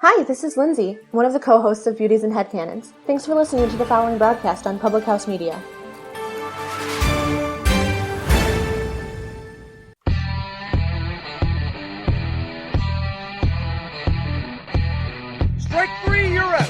Hi, this is Lindsay, one of the co-hosts of Beauties and Headcanons. Thanks for listening to the following broadcast on Public House Media. Strike three, you're out.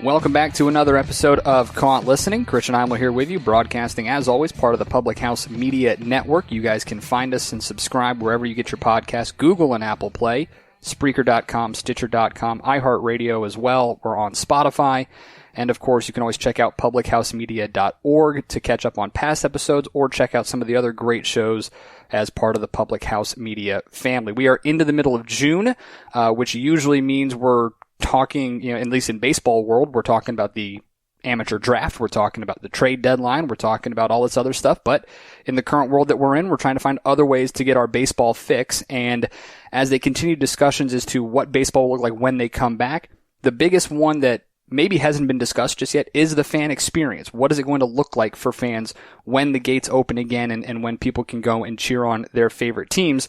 Welcome back to another episode of Caught Listening. Christian Heimall here with you, broadcasting as always, part of the Public House Media Network. You guys can find us and subscribe wherever you get your podcasts, Google and Apple Play, Spreaker.com, Stitcher.com, iHeartRadio as well. We're on Spotify. And of course, you can always check out publichousemedia.org to catch up on past episodes or check out some of the other great shows as part of the Public House Media family. We are into the middle of June, which usually means we're talking, at least in baseball world, we're talking about the amateur draft, we're talking about the trade deadline, we're talking about all this other stuff, but in the current world that we're in, we're trying to find other ways to get our baseball fix, and as they continue discussions as to what baseball will look like when they come back, the biggest one that maybe hasn't been discussed just yet is the fan experience. What is it going to look like for fans when the gates open again and when people can go and cheer on their favorite teams?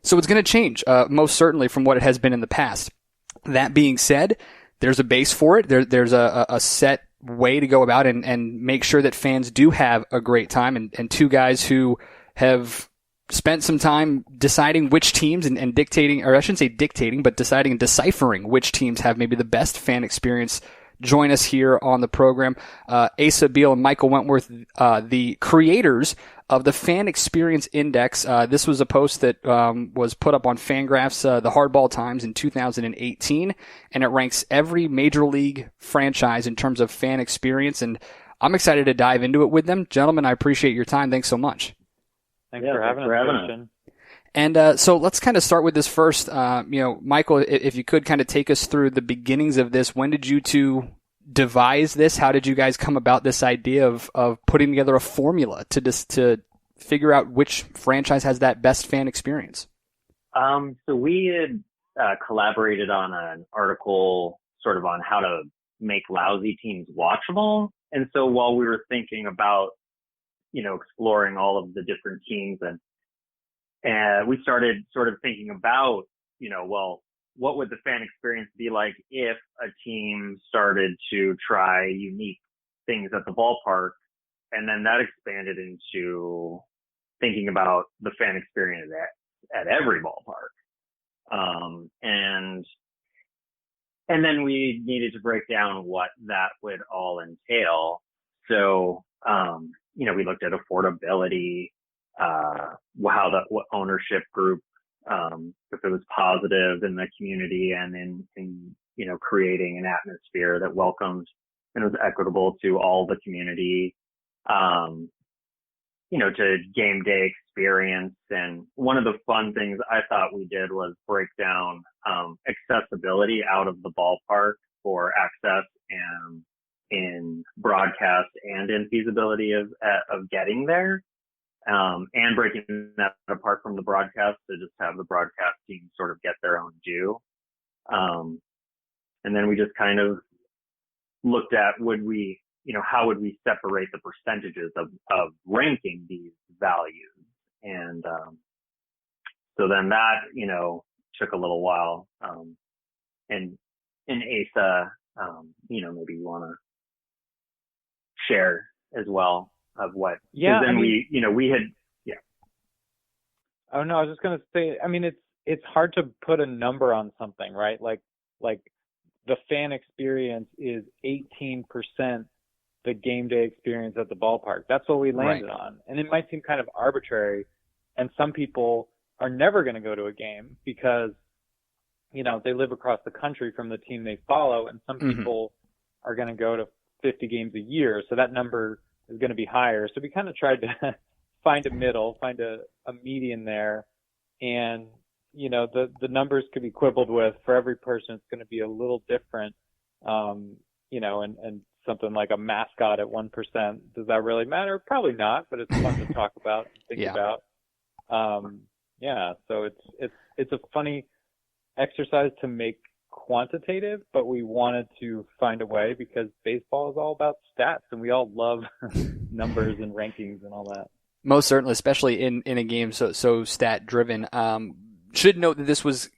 So it's going to change, most certainly from what it has been in the past. That being said, there's a base for it. There's a set way to go about it and make sure that fans do have a great time. And two guys who have spent some time deciding which teams and dictating, or I shouldn't say dictating, but deciding and deciphering which teams have maybe the best fan experience, join us here on the program. Asa Beal and Michael Wentworth, the creators of the Fan Experience Index. This was a post that was put up on FanGraphs, the Hardball Times in 2018, and it ranks every major league franchise in terms of fan experience. And I'm excited to dive into it with them. Gentlemen, I appreciate your time. Thanks so much. Thanks for having us. And so let's kind of start with this first. Michael, if you could kind of take us through the beginnings of this. When did you two devise this? How did you guys come about this idea of putting together a formula to figure out which franchise has that best fan experience? So we had collaborated on an article sort of on how to make lousy teams watchable. And so while we were thinking about, exploring all of the different teams and we started sort of thinking about, what would the fan experience be like if a team started to try unique things at the ballpark? And then that expanded into thinking about the fan experience at every ballpark. And then we needed to break down what that would all entail. So, we looked at affordability, what ownership group, if it was positive in the community and in creating an atmosphere that welcomed and was equitable to all the community, to game day experience. And one of the fun things I thought we did was break down accessibility out of the ballpark for access and in broadcast and in feasibility of getting there. And breaking that apart from the broadcast to just have the broadcast team sort of get their own due. And then we just kind of looked at, how would we separate the percentages of ranking these values? And, so then that, took a little while. And Asa, maybe you want to share as well of what, then we had. Oh no, I was just going to say, it's hard to put a number on something, right? Like the fan experience is 18% the game day experience at the ballpark. That's what we landed on. And it might seem kind of arbitrary. And some people are never going to go to a game because, they live across the country from the team they follow. And some people are going to go to 50 games a year. So that number is going to be higher. So we kind of tried to find a middle, find a median there. And, the numbers could be quibbled with. For every person, it's going to be a little different. And something like a mascot at 1%, does that really matter? Probably not, but it's fun to talk about and think about. So it's a funny exercise to make quantitative, but we wanted to find a way because baseball is all about stats and we all love numbers and rankings and all that. Most certainly, especially in a game so stat driven. should note that this was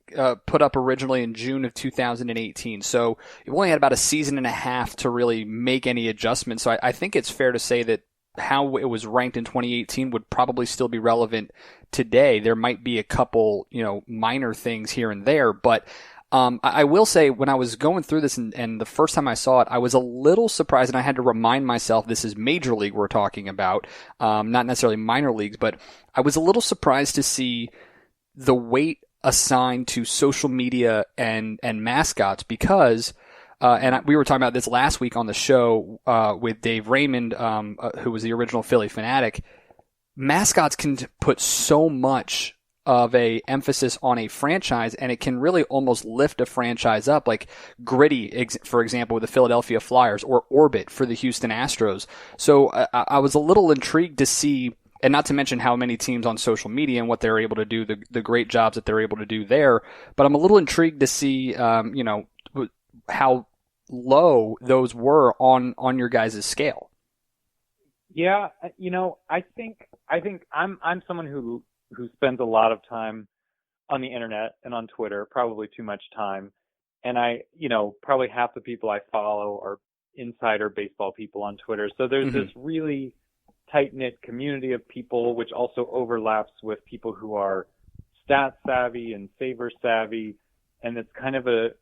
put up originally in June of 2018, so it only had about a season and a half to really make any adjustments. So I think it's fair to say that how it was ranked in 2018 would probably still be relevant today. There might be a couple, minor things here and there, but I will say when I was going through this and the first time I saw it, I was a little surprised, and I had to remind myself this is Major League we're talking about, not necessarily minor leagues, but I was a little surprised to see the weight assigned to social media and mascots because we were talking about this last week on the show with Dave Raymond, who was the original Philly fanatic. Mascots can put so much of a emphasis on a franchise, and it can really almost lift a franchise up, like Gritty, for example, with the Philadelphia Flyers, or Orbit for the Houston Astros. So I was a little intrigued to see, and not to mention how many teams on social media and what they're able to do, the great jobs that they're able to do there. But I'm a little intrigued to see, how low those were on your guys' scale. Yeah, I think I'm someone who spends a lot of time on the internet and on Twitter, probably too much time. And probably half the people I follow are insider baseball people on Twitter. So there's this really tight-knit community of people, which also overlaps with people who are stat savvy and favor savvy. And it's kind of the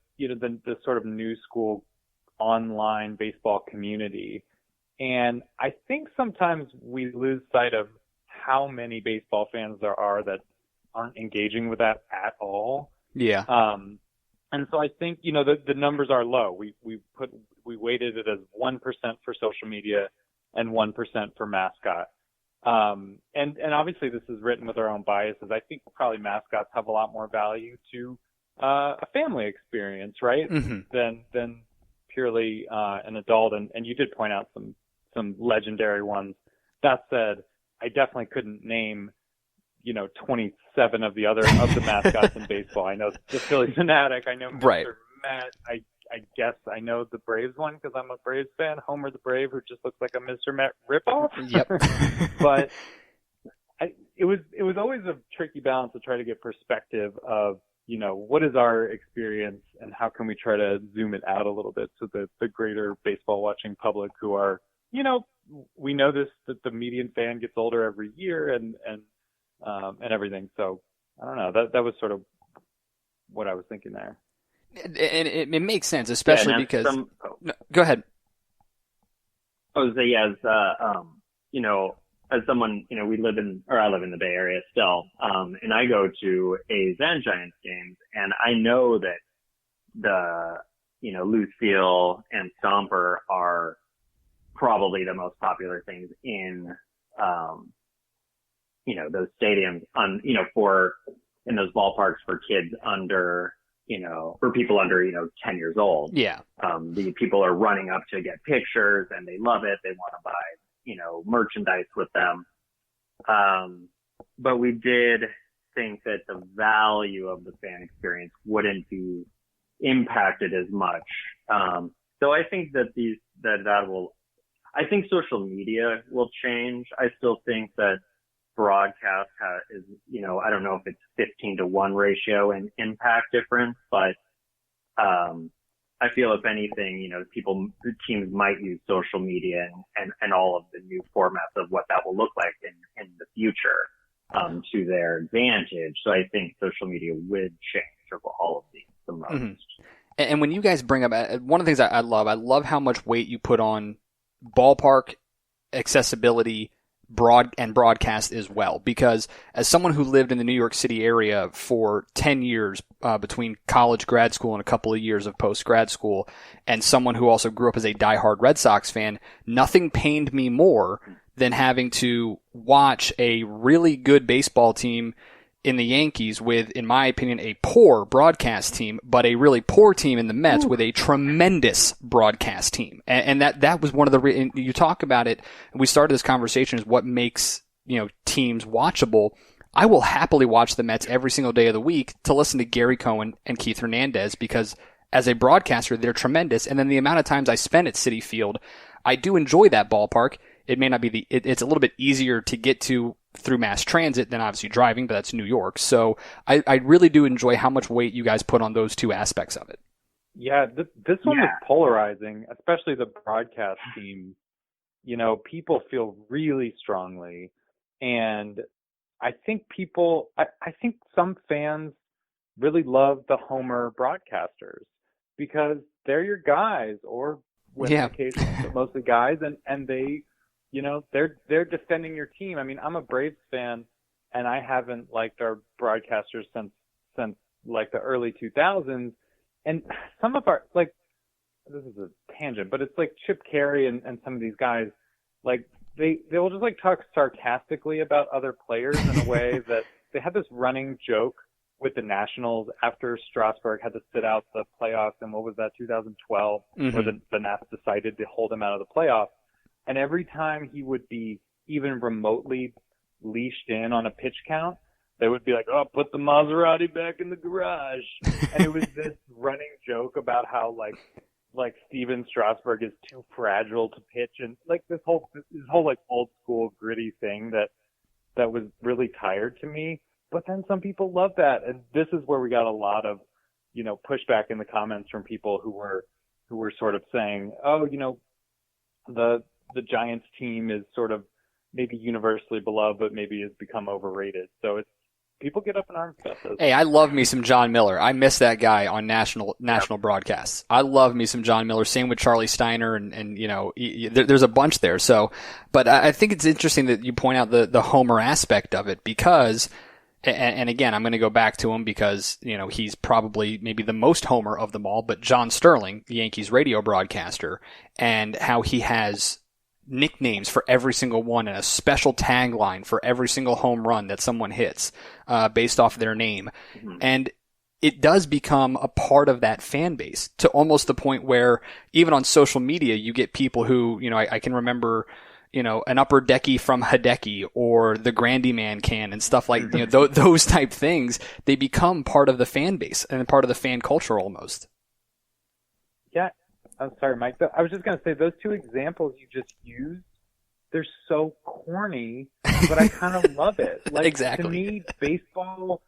sort of new school online baseball community. And I think sometimes we lose sight of how many baseball fans there are that aren't engaging with that at all. Yeah. And so I think, the numbers are low. We weighted it as 1% for social media and 1% for mascot. And obviously this is written with our own biases. I think probably mascots have a lot more value to a family experience, right? Than purely an adult. And you did point out some legendary ones. That said, I definitely couldn't name, 27 of the mascots in baseball. I know the Philly fanatic. I know Mr. Right. Met. I guess I know the Braves one because I'm a Braves fan. Homer the Brave, who just looks like a Mr. Met ripoff. Yep. But it was always a tricky balance to try to get perspective of, what is our experience and how can we try to zoom it out a little bit so that the greater baseball watching public who are, we know this, that the median fan gets older every year and everything. So I don't know, that was sort of what I was thinking there. And it makes sense, especially because no, go ahead. I was say, as someone, I live in the Bay Area still, and I go to A's and Giants games, and I know that the, Lucille and Stomper are probably the most popular things in, those stadiums in those ballparks for kids under, for people under, 10 years old. Yeah. The people are running up to get pictures and they love it. They want to buy, merchandise with them. But we did think that the value of the fan experience wouldn't be impacted as much. So I think that I think social media will change. I still think that broadcast is, I don't know if it's 15-1 ratio in impact difference, but, I feel if anything, teams might use social media and all of the new formats of what that will look like in the future, to their advantage. So I think social media would change of all of these the most. Mm-hmm. And when you guys bring up, one of the things I love how much weight you put on ballpark accessibility, broadcast as well, because as someone who lived in the New York City area for 10 years between college, grad school, and a couple of years of post-grad school, and someone who also grew up as a diehard Red Sox fan, nothing pained me more than having to watch a really good baseball team in the Yankees with, in my opinion, a poor broadcast team, but a really poor team in the Mets with a tremendous broadcast team. And that was one of the, you talk about it, we started this conversation is what makes, teams watchable. I will happily watch the Mets every single day of the week to listen to Gary Cohen and Keith Hernandez because as a broadcaster, they're tremendous. And then the amount of times I spend at Citi Field, I do enjoy that ballpark. It may not be it's a little bit easier to get to through mass transit than obviously driving, but that's New York. So I really do enjoy how much weight you guys put on those two aspects of it. Yeah, this one was polarizing, especially the broadcast team. You know, people feel really strongly, and I think I think some fans really love the homer broadcasters because they're your guys, or women occasionally, but mostly guys, and they, you know, they're defending your team. I mean, I'm a Braves fan, and I haven't liked our broadcasters since like the early 2000s. And some of our, like, this is a tangent, but it's like Chip Carey and some of these guys, like, they'll just like talk sarcastically about other players in a way that they had this running joke with the Nationals after Strasburg had to sit out the playoffs. And what was that, 2012, where the Nats decided to hold him out of the playoffs. And every time he would be even remotely leashed in on a pitch count, they would be like, "Oh, put the Maserati back in the garage." And it was this running joke about how like Steven Strasburg is too fragile to pitch, and like this whole like old school gritty thing that was really tired to me. But then some people love that, and this is where we got a lot of, you know, pushback in the comments from people who were sort of saying, "Oh, you know, the Giants team is sort of maybe universally beloved, but maybe has become overrated." So it's, people get up in arms about this. Hey, I love me some John Miller. I miss that guy on national broadcasts. I love me some John Miller. Same with Charlie Steiner, and you know, there's a bunch there. So, but I think it's interesting that you point out the homer aspect of it, because, and again, I'm going to go back to him because, you know, he's probably maybe the most homer of them all, but John Sterling, the Yankees radio broadcaster, and how he has nicknames for every single one and a special tagline for every single home run that someone hits based off their name. Mm-hmm. And it does become a part of that fan base to almost the point where even on social media, you get people who, you know, I can remember, you know, an Upper Decky from Hideki or the Grandy Man can and stuff like, you know, those type things, they become part of the fan base and part of the fan culture almost. Yeah. I'm sorry, Mike. I was just going to say, those two examples you just used, they're so corny, but I kind of love it. Like, exactly. To me, baseball,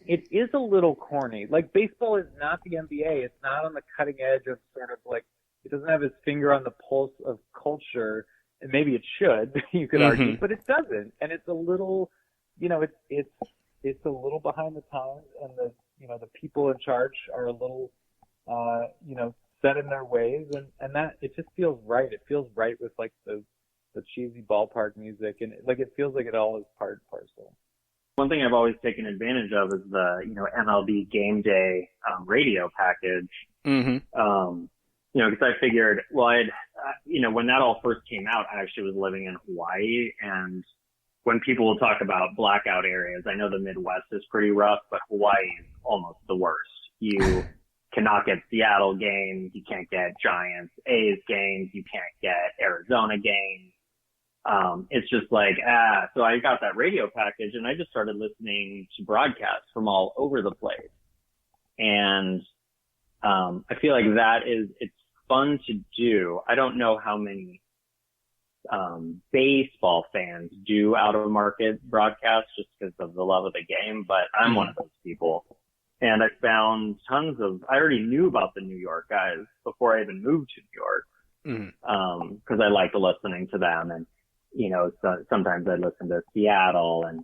it is a little corny. Like, baseball is not the NBA. It's not on the cutting edge of sort of like, it doesn't have its finger on the pulse of culture, and maybe it should, you could argue, but it doesn't. And it's a little, you know, it's a little behind the times, and the people in charge are a little, you know, set in their ways, and that it just feels right. It feels right with like the cheesy ballpark music, and like it feels like it all is part and parcel. One thing I've always taken advantage of is the, you know, MLB Game Day radio package. You know, because I figured, well, you know, when that all first came out, I actually was living in Hawaii, and when people will talk about blackout areas, I know the Midwest is pretty rough, but Hawaii is almost the worst. You cannot get Seattle games. You can't get Giants, A's games. You can't get Arizona games. It's just like, so I got that radio package, and I just started listening to broadcasts from all over the place. And I feel like it's fun to do. I don't know how many baseball fans do out-of-market broadcasts just because of the love of the game, but I'm one of those people. And I found I already knew about the New York guys before I even moved to New York. Cause I liked listening to them. And, you know, sometimes I'd listen to Seattle and,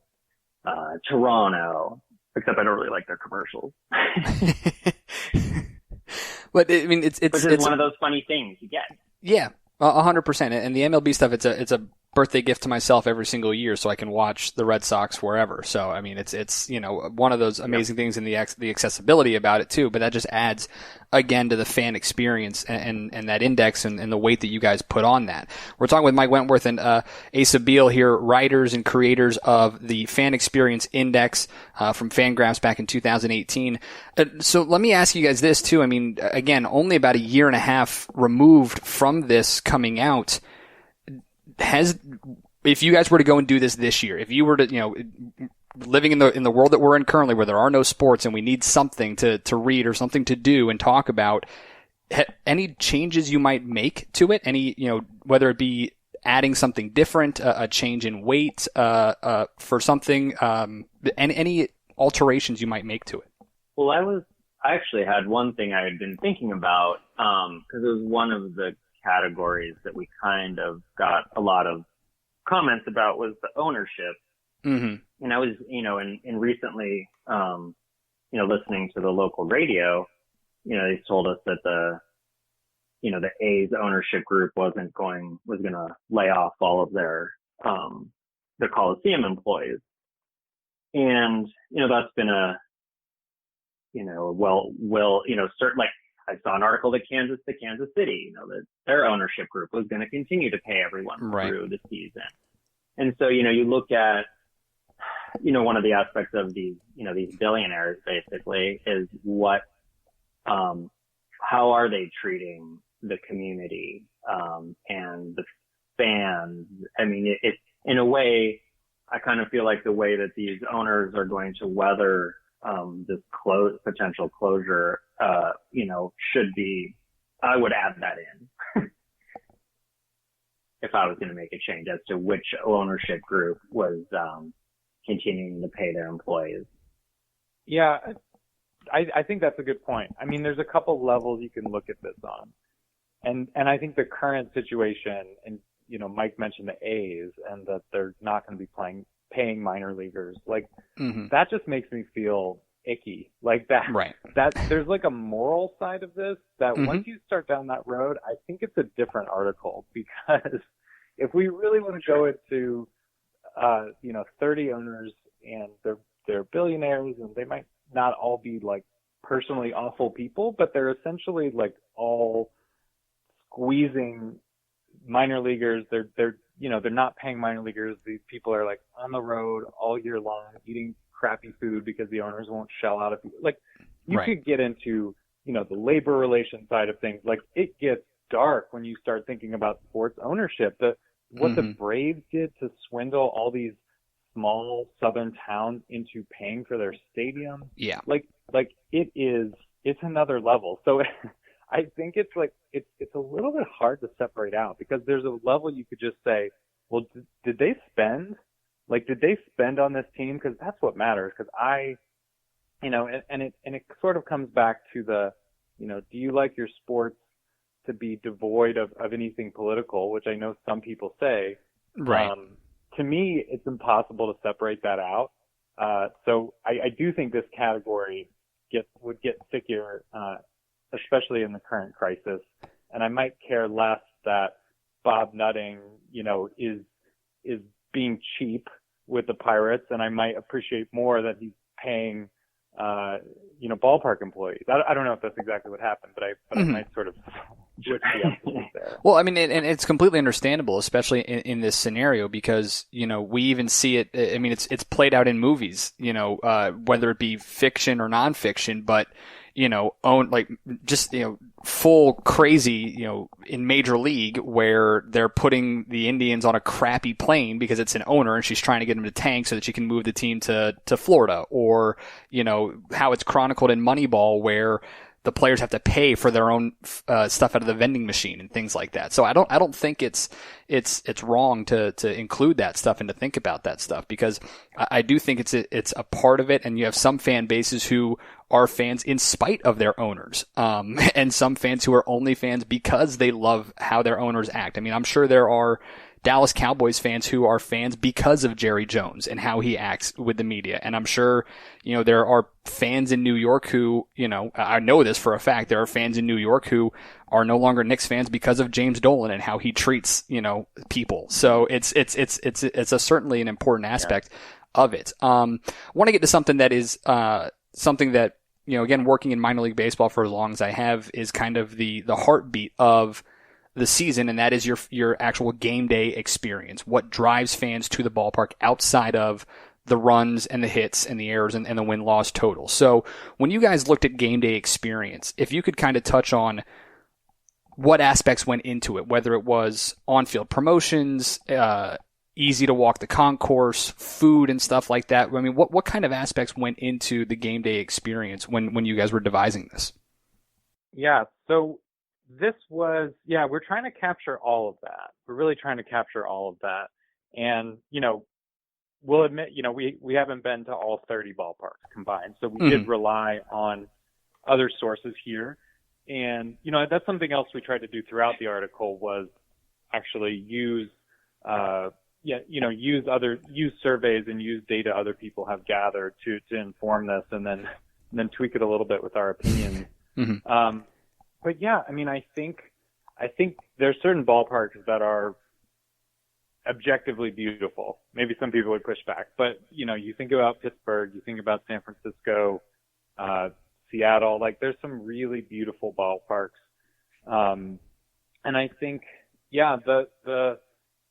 Toronto, except I don't really like their commercials. But I mean, it's one of those funny things you get. Yeah. 100%. And the MLB stuff, it's a birthday gift to myself every single year so I can watch the Red Sox wherever. So, I mean, it's, you know, one of those amazing things in the accessibility about it too, but that just adds again to the fan experience and that index and the weight that you guys put on that. We're talking with Mike Wentworth and Asa Beal here, writers and creators of the Fan Experience Index from FanGraphs back in 2018. So let me ask you guys this too. I mean, again, only about a year and a half removed from this coming out. If you guys were to go and do this year, if you were to, you know, living in the world that we're in currently, where there are no sports and we need something to read or something to do and talk about, any changes you might make to it? Any, you know, whether it be adding something different, a change in weight for something, and any alterations you might make to it? Well, I actually had one thing I had been thinking about, because it was one of the categories that we kind of got a lot of comments about, was the ownership. Mm-hmm. And I was, in recently, listening to the local radio, they told us that the A's ownership group was going to lay off all of their Coliseum employees. And, that's been certain, like, I saw an article that Kansas City, that their ownership group was going to continue to pay everyone through the season. And so, you look at, one of the aspects of these billionaires basically is how are they treating the community, and the fans? I mean, it's in a way, I kind of feel like the way that these owners are going to weather this potential closure, should be, I would add that in if I was going to make a change as to which ownership group was continuing to pay their employees. Yeah, I think that's a good point. I mean, there's a couple levels you can look at this on. And I think the current situation, and, Mike mentioned the A's and that they're not going to be paying minor leaguers. Like, that just makes me feel icky. Like that, that there's like a moral side of this that once you start down that road, I think it's a different article, because if we really want to go into, 30 owners and they're billionaires, and they might not all be like personally awful people, but they're essentially like all squeezing minor leaguers. They're not paying minor leaguers. These people are like on the road all year long, eating crappy food because the owners won't shell out. You could get into, the labor relation side of things. Like, it gets dark when you start thinking about sports ownership. What the Braves did to swindle all these small southern towns into paying for their stadium. Yeah. It's another level. So I think it's a little bit hard to separate out, because there's a level you could just say, well, did they spend? Like, did they spend on this team? Because that's what matters. Because it sort of comes back to the, do you like your sports to be devoid of anything political, which I know some people say. Right. To me, it's impossible to separate that out. So I do think this category would get stickier, especially in the current crisis. And I might care less that Bob Nutting, is being cheap with the Pirates, and I might appreciate more that he's paying, ballpark employees. I don't know if that's exactly what happened, but I might sort of switch the emphasis there. Well, I mean, and it's completely understandable, especially in this scenario, because, we even see it. I mean, it's played out in movies, whether it be fiction or nonfiction, but, full crazy, in Major League, where they're putting the Indians on a crappy plane because it's an owner and she's trying to get them to tank so that she can move the team to Florida, or, how it's chronicled in Moneyball, where the players have to pay for their own stuff out of the vending machine and things like that. So I don't think it's wrong to include that stuff and to think about that stuff, because I do think it's a part of it. And you have some fan bases who are fans in spite of their owners, and some fans who are only fans because they love how their owners act. I mean, I'm sure there are Dallas Cowboys fans who are fans because of Jerry Jones and how he acts with the media. And I'm sure, there are fans in New York who, I know this for a fact, there are fans in New York who are no longer Knicks fans because of James Dolan and how he treats, people. So it's certainly an important aspect of it. I want to get to something that is, something that, again, working in minor league baseball for as long as I have, is kind of the heartbeat of the season, and that is your actual game day experience. What drives fans to the ballpark outside of the runs and the hits and the errors and the win-loss total. So when you guys looked at game day experience, if you could kind of touch on what aspects went into it, whether it was on-field promotions, easy to walk the concourse, food and stuff like that. I mean, what kind of aspects went into the game day experience when you guys were devising this? Yeah, so this was, we're trying to capture all of that. We're really trying to capture all of that. And, we'll admit, we haven't been to all 30 ballparks combined. So we did rely on other sources here. And, that's something else we tried to do throughout the article was actually use surveys and use data other people have gathered to inform this, and then tweak it a little bit with our opinions. But yeah, I mean, I think there's certain ballparks that are objectively beautiful. Maybe some people would push back, but you think about Pittsburgh, you think about San Francisco, Seattle, like there's some really beautiful ballparks. And I think,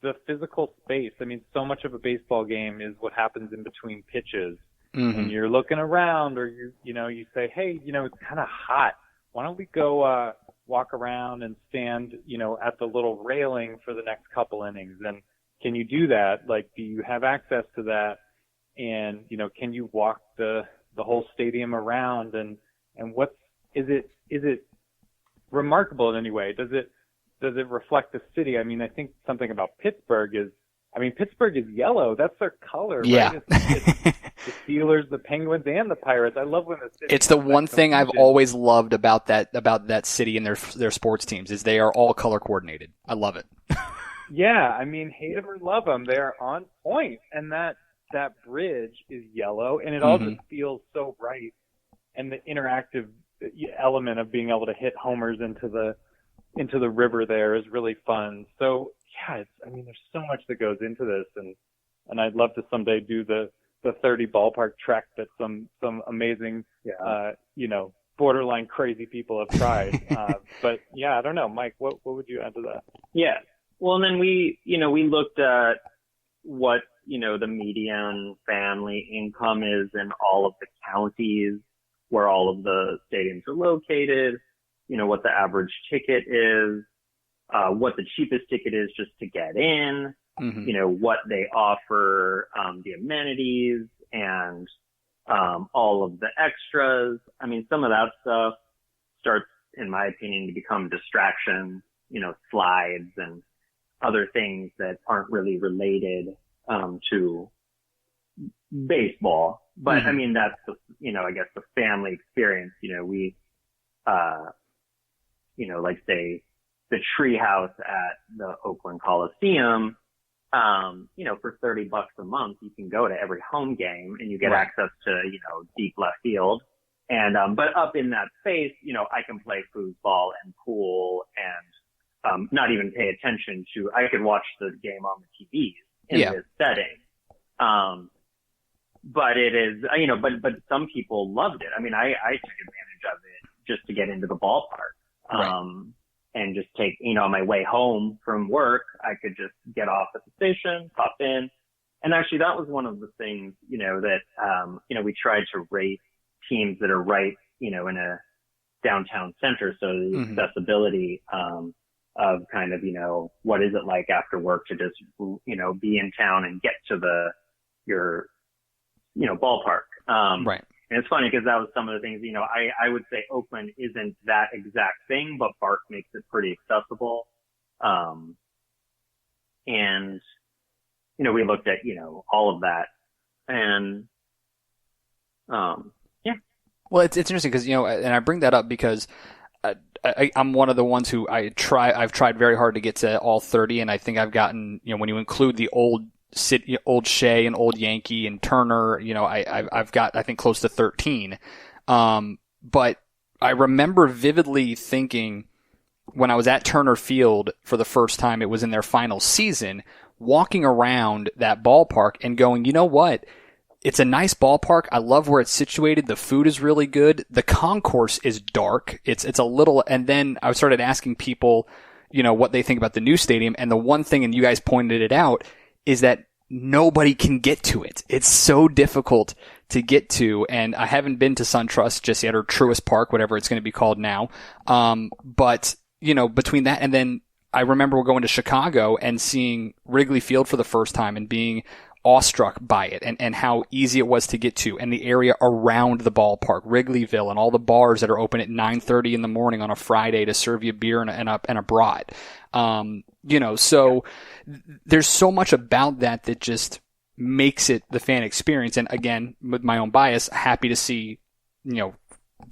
the physical space, I mean, so much of a baseball game is what happens in between pitches. And you're looking around, or you say, hey, it's kind of hot. Why don't we go walk around and stand, at the little railing for the next couple innings? And can you do that? Like, do you have access to that? And, can you walk the whole stadium around? And is it remarkable in any way? Does it reflect the city? I mean, I think something about Pittsburgh is yellow. That's their color, yeah. Right? It's the Steelers, the Penguins, and the Pirates. I love when the city. It's the one thing I've always loved about that city and their sports teams is they are all color coordinated. I love it. Yeah, I mean, hate them or love them, they are on point. And that bridge is yellow, and it all just feels so bright. And the interactive element of being able to hit homers into the river there is really fun. So yeah, there's so much that goes into this, and I'd love to someday do the 30 ballpark trek that some amazing, borderline crazy people have tried. But yeah, I don't know, Mike, what would you add to that? Yeah. Well, and then we looked at what, the median family income is in all of the counties where all of the stadiums are located, what the average ticket is, what the cheapest ticket is just to get in, what they offer, the amenities and, all of the extras. I mean, some of that stuff starts, in my opinion, to become distractions, slides and other things that aren't really related, to baseball. But I mean, that's the, I guess the family experience, we, like say the treehouse at the Oakland Coliseum, for $30 a month, you can go to every home game and you get access to, deep left field. And, but up in that space, I can play foosball and pool and, not even pay attention to, I could watch the game on the TVs in this setting. But it is, but some people loved it. I mean, I took advantage of it just to get into the ballpark. And just take, on my way home from work, I could just get off at the station, pop in. And actually that was one of the things, that, we tried to rate teams that are right, in a downtown center. So the accessibility, of kind of, what is it like after work to just, be in town and get to your ballpark. And it's funny because that was some of the things, I would say Oakland isn't that exact thing, but BARC makes it pretty accessible. And, we looked at, all of that and, yeah. Well, it's interesting because, and I bring that up because I'm one of the ones who I've tried very hard to get to all 30, and I think I've gotten, when you include the old Shea and old Yankee and Turner, I've got, I think, close to 13. But I remember vividly thinking when I was at Turner Field for the first time, it was in their final season, walking around that ballpark and going, you know what? It's a nice ballpark. I love where it's situated. The food is really good. The concourse is dark. It's a little, and then I started asking people, what they think about the new stadium. And the one thing, and you guys pointed it out, is that nobody can get to it. It's so difficult to get to. And I haven't been to SunTrust just yet, or Truist Park, whatever it's going to be called now. But, between that and then I remember going to Chicago and seeing Wrigley Field for the first time and being awestruck by it and how easy it was to get to, and the area around the ballpark, Wrigleyville, and all the bars that are open at 9:30 in the morning on a Friday to serve you beer and a brat. So there's so much about that just makes it the fan experience. And again, with my own bias, happy to see,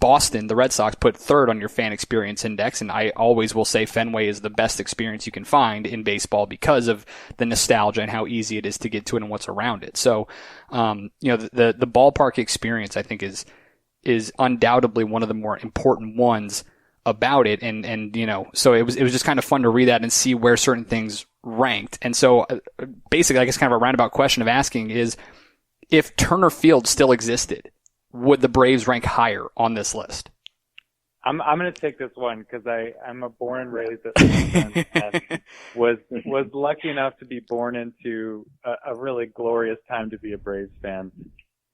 Boston, the Red Sox, put third on your fan experience index, and I always will say Fenway is the best experience you can find in baseball because of the nostalgia and how easy it is to get to it and what's around it. So, the ballpark experience, I think, is undoubtedly one of the more important ones about it, and so it was just kind of fun to read that and see where certain things ranked. And so, basically, I guess kind of a roundabout question of asking is, if Turner Field still existed, would the Braves rank higher on this list? I'm going to take this one because I'm a born and raised at Houston and was lucky enough to be born into a really glorious time to be a Braves fan.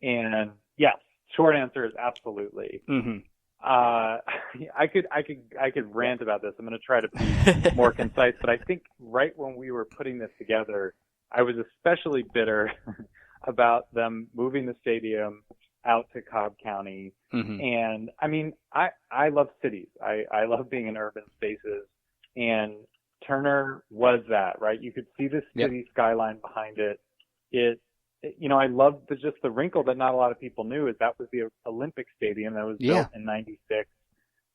And yes, short answer is absolutely. Mm-hmm. I could rant about this. I'm going to try to be more concise, but I think right when we were putting this together, I was especially bitter about them moving the stadium out to Cobb County. Mm-hmm. And I mean, I love cities. I love being in urban spaces, and Turner was that, right? You could see the city skyline behind it. I love just the wrinkle that not a lot of people knew is that was the Olympic Stadium that was built in 96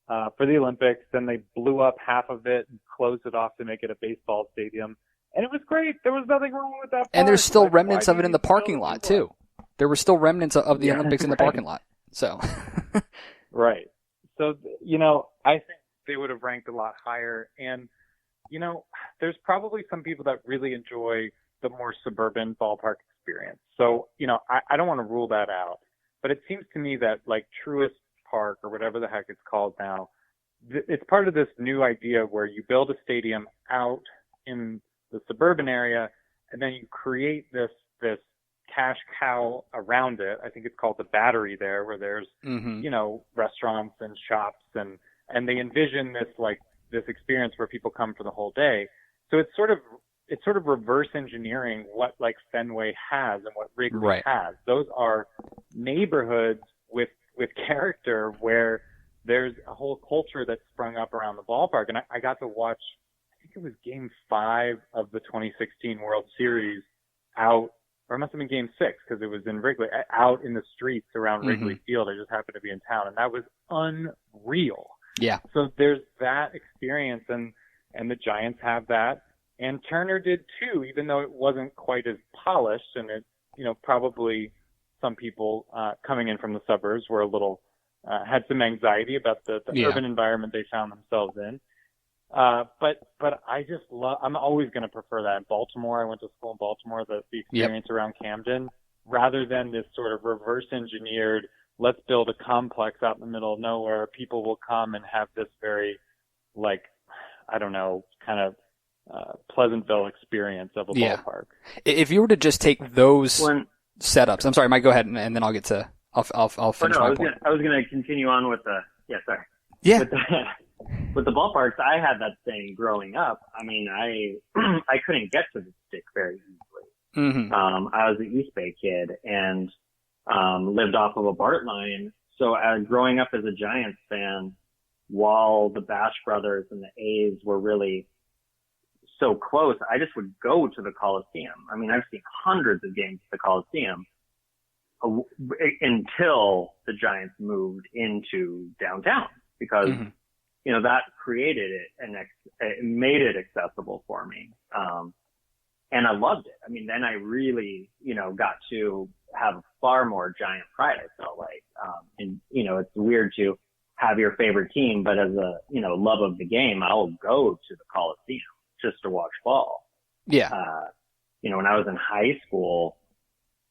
for the Olympics. Then they blew up half of it and closed it off to make it a baseball stadium. And it was great. There was nothing wrong with that park. And there's still remnants of it in the parking lot, too. There were still remnants of the Olympics in the parking lot. So, right. So, I think they would have ranked a lot higher. And, there's probably some people that really enjoy the more suburban ballpark experience. So, I don't want to rule that out. But it seems to me that, like, Truist Park or whatever the heck it's called now, it's part of this new idea where you build a stadium out in the suburban area, and then you create this cash cow around it. I think it's called the Battery there, where there's, restaurants and shops and they envision this experience where people come for the whole day. So it's sort of reverse engineering what like Fenway has and what Wrigley has. Those are neighborhoods with character where there's a whole culture that's sprung up around the ballpark. And I got to watch, I think it was Game 5 of the 2016 World Series out, or it must have been Game 6 because it was in Wrigley, out in the streets around Wrigley Field. I just happened to be in town, and that was unreal. Yeah. So there's that experience, and the Giants have that, and Turner did too, even though it wasn't quite as polished, and it, probably some people coming in from the suburbs were a little had some anxiety about the urban environment they found themselves in. But I just I'm always going to prefer that. In Baltimore, I went to school in Baltimore, the experience around Camden, rather than this sort of reverse engineered, let's build a complex out in the middle of nowhere. People will come and have this very, kind of Pleasantville experience of a ballpark. If you were to just take those setups, I'm sorry, Mike, go ahead, and then I'll get to, I'll finish my point. I was going to continue on with Yeah. With the ballparks, I had that thing growing up. I mean, I couldn't get to the stick very easily. Mm-hmm. I was an East Bay kid and lived off of a BART line. So growing up as a Giants fan, while the Bash Brothers and the A's were really so close, I just would go to the Coliseum. I mean, I've seen hundreds of games at the Coliseum until the Giants moved into downtown because that created it and it made it accessible for me. And I loved it. I mean, then I really, got to have far more Giant pride, I felt like. And it's weird to have your favorite team, but as a, love of the game, I'll go to the Coliseum just to watch ball. Yeah. When I was in high school,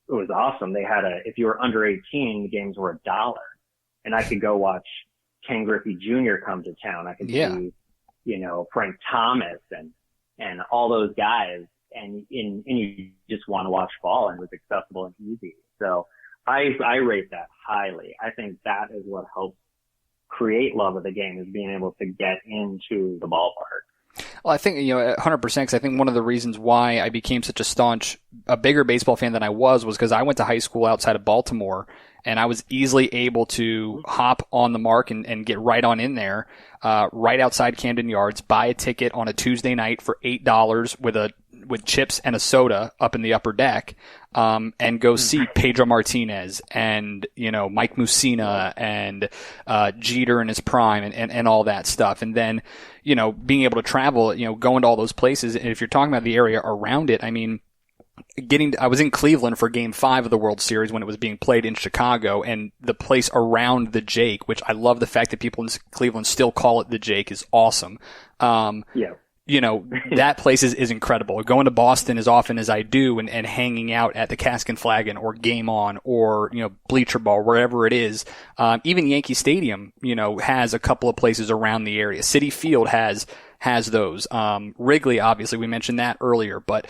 it was awesome. They had if you were under 18, the games were $1, and I could go watch Ken Griffey Jr. come to town. I could see, Frank Thomas and all those guys, and you just want to watch ball, and it was accessible and easy. So I rate that highly. I think that is what helps create love of the game, is being able to get into the ballpark. Well, I think, 100%, because I think one of the reasons why I became such a bigger baseball fan than I was because I went to high school outside of Baltimore, and I was easily able to hop on the mark and get right on in there, right outside Camden Yards, buy a ticket on a Tuesday night for $8 with chips and a soda up in the upper deck, and go see Pedro Martinez and, Mike Mussina and, Jeter in his prime and all that stuff. And then, being able to travel, going to all those places. And if you're talking about the area around it, I mean, I was in Cleveland for Game 5 of the World Series when it was being played in Chicago, and the place around the Jake, which I love the fact that people in Cleveland still call it the Jake, is awesome. Yeah. That place is incredible. Going to Boston as often as I do and hanging out at the Cask and Flagon or Game On or, Bleacher Ball, wherever it is. Even Yankee Stadium, has a couple of places around the area. Citi Field has those. Wrigley, obviously, we mentioned that earlier, but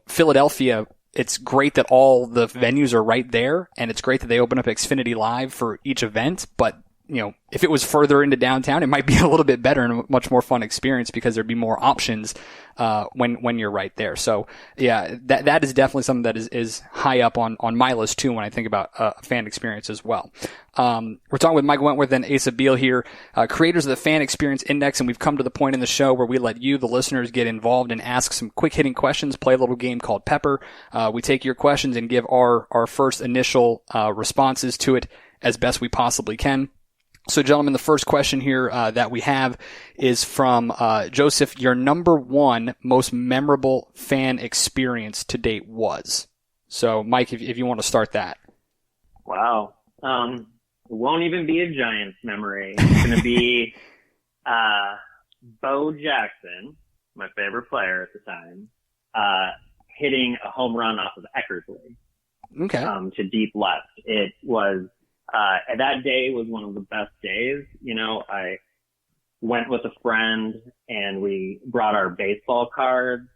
Philadelphia, it's great that all the venues are right there, and it's great that they open up Xfinity Live for each event, but if it was further into downtown, it might be a little bit better and a much more fun experience because there'd be more options, when you're right there. So yeah, that is definitely something that is high up on my list too when I think about, fan experience as well. We're talking with Mike Wentworth and Asa Beal here, creators of the Fan Experience Index, and we've come to the point in the show where we let you, the listeners, get involved and ask some quick hitting questions, play a little game called Pepper. We take your questions and give our first initial, responses to it as best we possibly can. So, gentlemen, the first question here that we have is from Joseph. Your number one most memorable fan experience to date was? So, Mike, if you want to start that. Wow. It won't even be a Giants memory. It's going to be Bo Jackson, my favorite player at the time, hitting a home run off of Eckersley to deep left. It was that day was one of the best days. I went with a friend and we brought our baseball cards.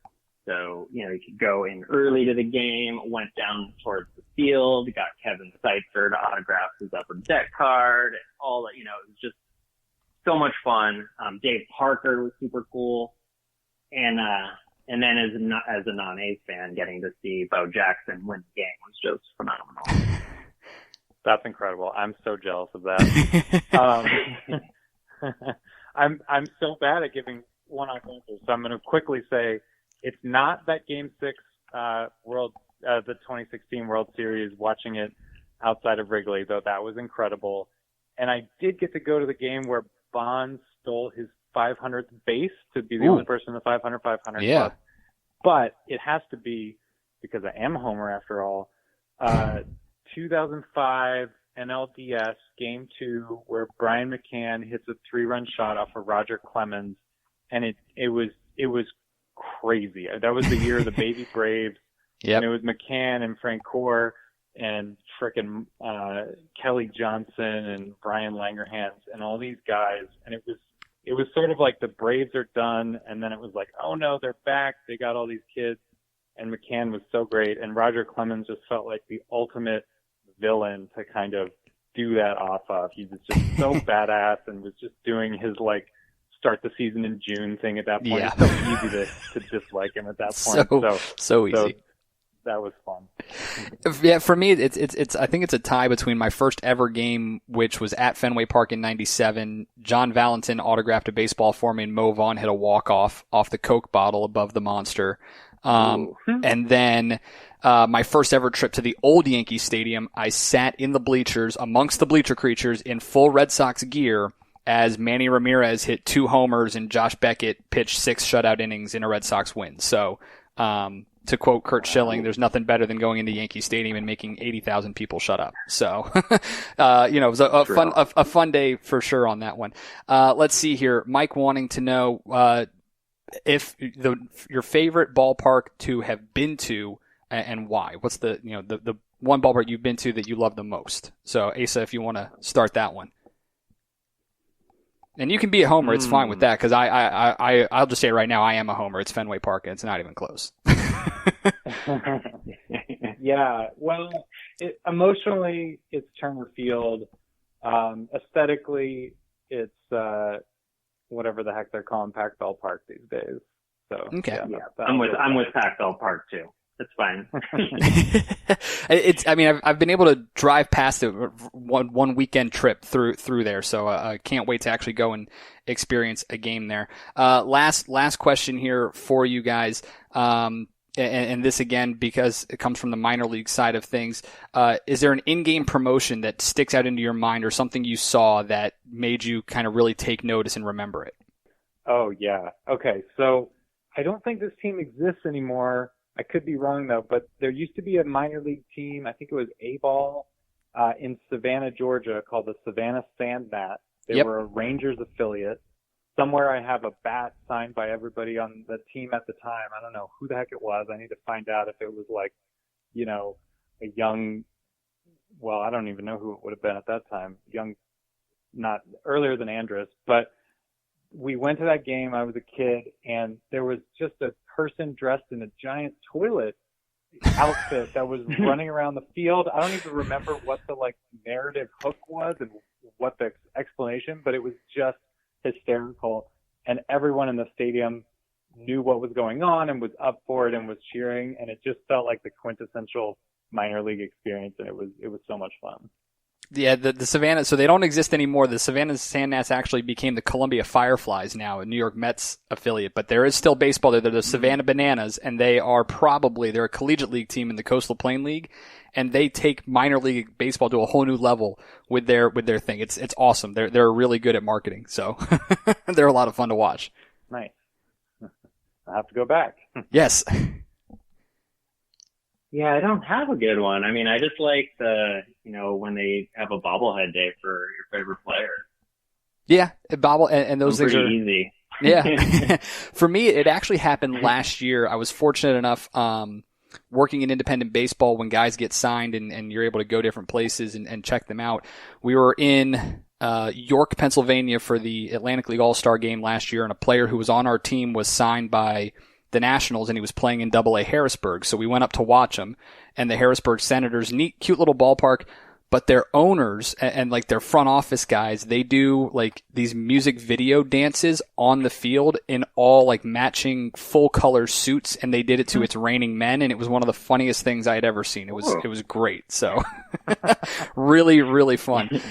So, you could go in early to the game, went down towards the field, got Kevin Seitzer to autograph his upper deck card and all that, it was just so much fun. Dave Parker was super cool. And then as a non-A's fan, getting to see Bo Jackson win the game was just phenomenal. That's incredible. I'm so jealous of that. I'm so bad at giving one-off answers, so I'm going to quickly say it's not that Game 6 the 2016 World Series, watching it outside of Wrigley, though that was incredible. And I did get to go to the game where Bonds stole his 500th base to be the only person in the 500 club. But it has to be, because I am a homer after all, 2005 NLDS Game 2, where Brian McCann hits a 3-run shot off of Roger Clemens, and it was crazy. That was the year of the baby Braves. Yep. And it was McCann and Frank Core and frickin' Kelly Johnson and Brian Langerhans and all these guys, and it was sort of like the Braves are done, and then it was like, oh no, they're back. They got all these kids, and McCann was so great, and Roger Clemens just felt like the ultimate villain to kind of do that off of. He was just so badass and was just doing his start the season in June thing at that point. Yeah. It's so easy to dislike him at that point. So easy. That was fun. Yeah, for me, it's I think it's a tie between my first ever game, which was at Fenway Park in '97. John Valentin autographed a baseball for me, and Mo Vaughn hit a walk-off off the Coke bottle above the monster. And then my first ever trip to the old Yankee Stadium, I sat in the bleachers amongst the bleacher creatures in full Red Sox gear as Manny Ramirez hit 2 homers and Josh Beckett pitched 6 shutout innings in a Red Sox win. So, to quote Curt Schilling, there's nothing better than going into Yankee Stadium and making 80,000 people shut up. So, it was a fun day for sure on that one. Let's see here. Mike wanting to know, if your favorite ballpark to have been to and why. What's the one ballpark you've been to that you love the most? So Asa, if you want to start that one. And you can be a homer. It's fine with that, because I'll just say it right now, I am a homer. It's Fenway Park, and it's not even close. Yeah, well, emotionally, it's Turner Field. Aesthetically, it's whatever the heck they're calling Pac Ballpark these days. So okay, yeah. I'm with Pac Ballpark too. It's fine. I've been able to drive past it one weekend trip through there, so I can't wait to actually go and experience a game there. Last question here for you guys. And this again, because it comes from the minor league side of things, is there an in-game promotion that sticks out into your mind or something you saw that made you kind of really take notice and remember it? Oh, yeah. Okay, so I don't think this team exists anymore. I could be wrong, though, but there used to be a minor league team, I think it was A-Ball, in Savannah, Georgia, called the Savannah Sandmat. They were a Rangers affiliate. Somewhere I have a bat signed by everybody on the team at the time. I don't know who the heck it was. I need to find out if it was like, you know, a young, well, I don't even know who it would have been at that time. Young, not earlier than Andrus, but we went to that game. I was a kid, and there was just a person dressed in a giant toilet outfit that was running around the field. I don't even remember what the like narrative hook was and what the explanation, but it was just hysterical, and everyone in the stadium knew what was going on and was up for it and was cheering, and it just felt like the quintessential minor league experience, and it was so much fun. Yeah, the Savannah, so they don't exist anymore. The Savannah Sandgnats actually became the Columbia Fireflies now, a New York Mets affiliate, but there is still baseball there. They're the Savannah Bananas, and they're a collegiate league team in the Coastal Plain League, and they take minor league baseball to a whole new level with their thing. It's awesome. They're really good at marketing, so they're a lot of fun to watch. Nice. I have to go back. Yes. Yeah, I don't have a good one. I mean, I just like when they have a bobblehead day for your favorite player. Yeah, and those things are easy. Yeah. For me, it actually happened last year. I was fortunate enough, working in independent baseball when guys get signed and you're able to go different places and check them out. We were in York, Pennsylvania for the Atlantic League All-Star game last year, and a player who was on our team was signed by the Nationals, and he was playing in Double-A Harrisburg. So we went up to watch him, and the Harrisburg Senators, neat, cute little ballpark, but their owners and like their front office guys, they do like these music video dances on the field in all like matching full color suits, and they did it to It's Raining Men, and it was one of the funniest things I had ever seen. It was great. So really, really fun.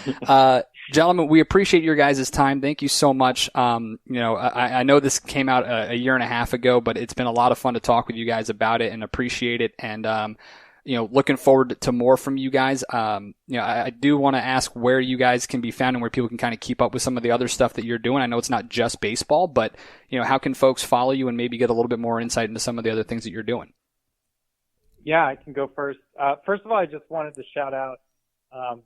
Gentlemen, we appreciate your guys' time. Thank you so much. I know this came out a year and a half ago, but it's been a lot of fun to talk with you guys about it and appreciate it. And, looking forward to more from you guys. I do want to ask where you guys can be found and where people can kind of keep up with some of the other stuff that you're doing. I know it's not just baseball, but, how can folks follow you and maybe get a little bit more insight into some of the other things that you're doing? Yeah, I can go first. First of all, I just wanted to shout out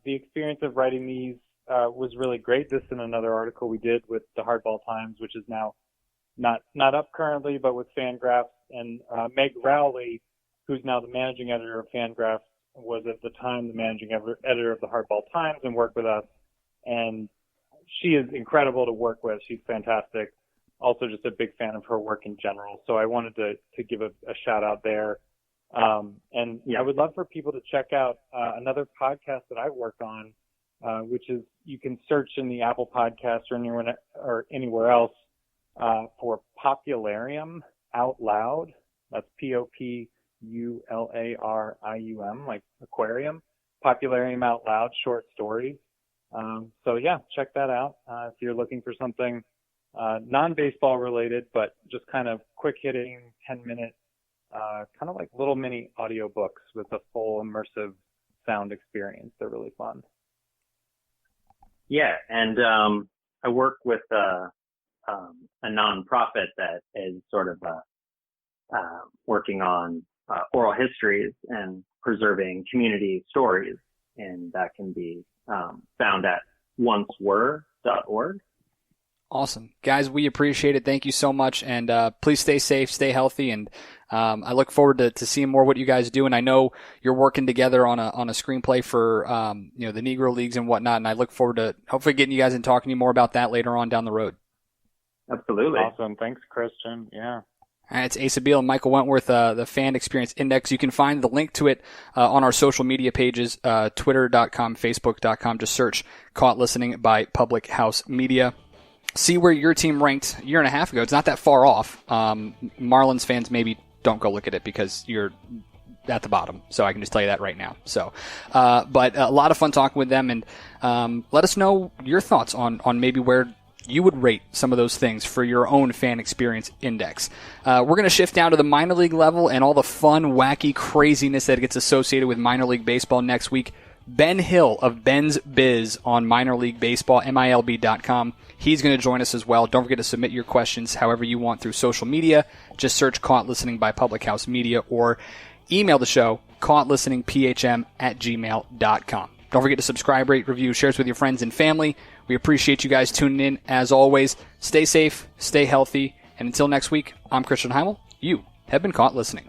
the experience of writing these was really great. This and another article we did with the Hardball Times, which is now not up currently, but with FanGraphs, and Meg Rowley, who's now the managing editor of FanGraphs, was at the time the managing editor of the Hardball Times and worked with us. And she is incredible to work with. She's fantastic. Also just a big fan of her work in general. So I wanted to give a shout out there. And I would love for people to check out another podcast that I work on, which is you can search in the Apple Podcast or anywhere else for Popularium Out Loud. That's Popularium, like aquarium. Popularium Out Loud, short stories. So yeah, check that out if you're looking for something non-baseball related, but just kind of quick hitting 10-minute, kind of like little mini audiobooks with a full immersive sound experience. They're really fun. Yeah, and I work with a nonprofit that is sort of working on oral histories and preserving community stories, and that can be found at oncewere.org. Awesome. Guys, we appreciate it. Thank you so much, and please stay safe, stay healthy, and I look forward to seeing more what you guys do. And I know you're working together on a screenplay for the Negro Leagues and whatnot, and I look forward to hopefully getting you guys and talking to you more about that later on down the road. Absolutely. Awesome. Thanks, Christian. Yeah. All right, it's Asa Beal and Michael Wentworth, the Fan Experience Index. You can find the link to it on our social media pages, twitter.com, facebook.com. Just search Caught Listening by Public House Media. see where your team ranked a year and a half ago. It's not that far off. Marlins fans maybe don't go look at it because you're at the bottom. So I can just tell you that right now. So, but a lot of fun talking with them, and let us know your thoughts on maybe where you would rate some of those things for your own fan experience index. We're going to shift down to the minor league level and all the fun, wacky craziness that gets associated with minor league baseball next week. Ben Hill of Ben's Biz on minor league baseball, MILB.com. He's going to join us as well. Don't forget to submit your questions however you want through social media. Just search Caught Listening by Public House Media or email the show, caughtlisteningphm@gmail.com. Don't forget to subscribe, rate, review, share us with your friends and family. We appreciate you guys tuning in. As always, stay safe, stay healthy, and until next week, I'm Christian Heimall. You have been Caught Listening.